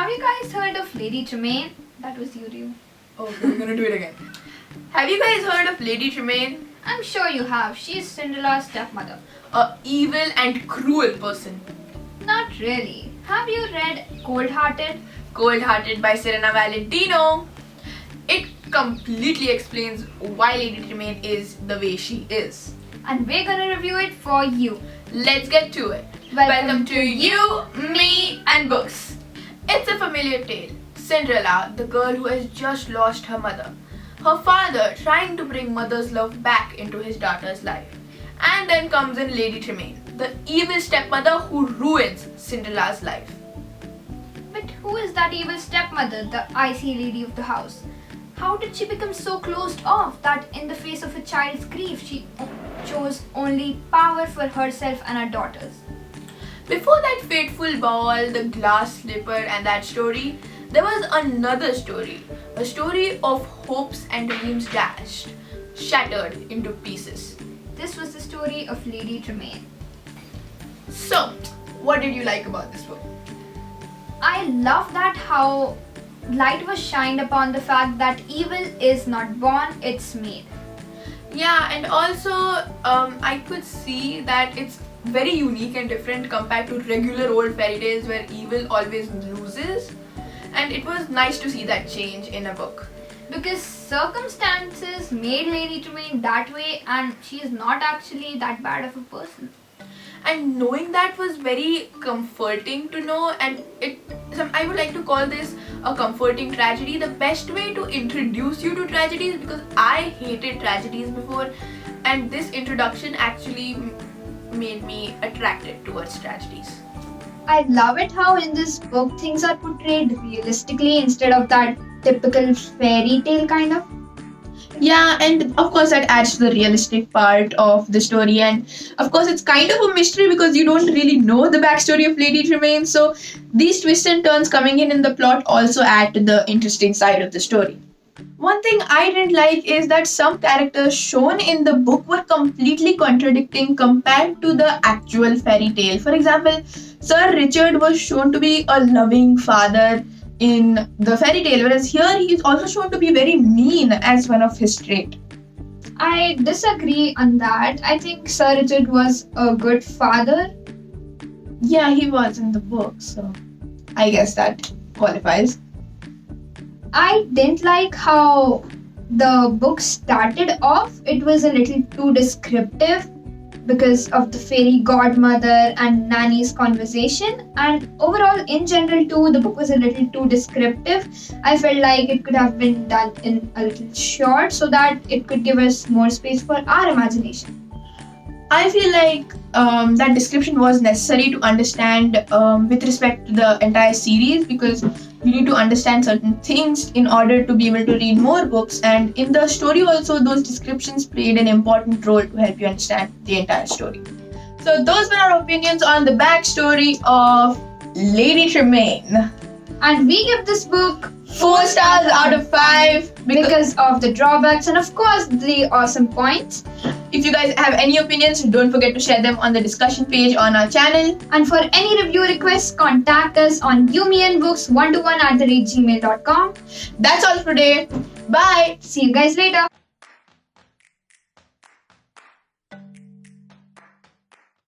Have you guys heard of Lady Tremaine? That was you, Ryu. Oh, we're gonna do it again. Have you guys heard of Lady Tremaine? I'm sure you have. She's Cinderella's stepmother. A evil and cruel person. Not really. Have you read Cold Hearted? Cold Hearted by Serena Valentino. It completely explains why Lady Tremaine is the way she is. And we're gonna review it for you. Let's get to it. Welcome to You, Me and Books. It's a familiar tale. Cinderella, the girl who has just lost her mother. Her father trying to bring mother's love back into his daughter's life. And then comes in Lady Tremaine, the evil stepmother who ruins Cinderella's life. But who is that evil stepmother, the icy lady of the house? How did she become so closed off that in the face of a child's grief she chose only power for herself and her daughters? Before that fateful ball, the glass slipper and that story, there was another story. A story of hopes and dreams dashed, shattered into pieces. This was the story of Lady Tremaine. So, what did you like about this book? I love that how light was shined upon the fact that evil is not born, it's made. Yeah, and also I could see that it's very unique and different compared to regular old fairy tales where evil always loses. And it was nice to see that change in a book. Because circumstances made Lady Tremaine that way and she is not actually that bad of a person. And knowing that was very comforting to know, and I would like to call this a comforting tragedy. The best way to introduce you to tragedies, because I hated tragedies before, and this introduction actually made me attracted towards tragedies. I love it how in this book things are portrayed realistically instead of that typical fairy tale kind of. Yeah, and of course that adds to the realistic part of the story, and of course it's kind of a mystery because you don't really know the backstory of Lady Tremaine, so these twists and turns coming in the plot also add to the interesting side of the story. One thing I didn't like is that some characters shown in the book were completely contradicting compared to the actual fairy tale. For example, Sir Richard was shown to be a loving father in the fairy tale, whereas here he is also shown to be very mean as one of his traits. I disagree on that. I think Sir Richard was a good father. Yeah, he was in the book, so I guess that qualifies. I didn't like how the book started off. It was a little too descriptive because of the fairy godmother and Nanny's conversation, and overall in general too the book was a little too descriptive. I felt like it could have been done in a little short so that it could give us more space for our imagination. I feel like that description was necessary to understand with respect to the entire series, because you need to understand certain things in order to be able to read more books, and in the story also those descriptions played an important role to help you understand the entire story. So those were our opinions on the backstory of Lady Tremaine. And we give this book 4 stars out of 5 because of the drawbacks and of course the awesome points. If you guys have any opinions, don't forget to share them on the discussion page on our channel. And for any review requests, contact us on youmeandbooks121@gmail.com. That's all for today. Bye. See you guys later.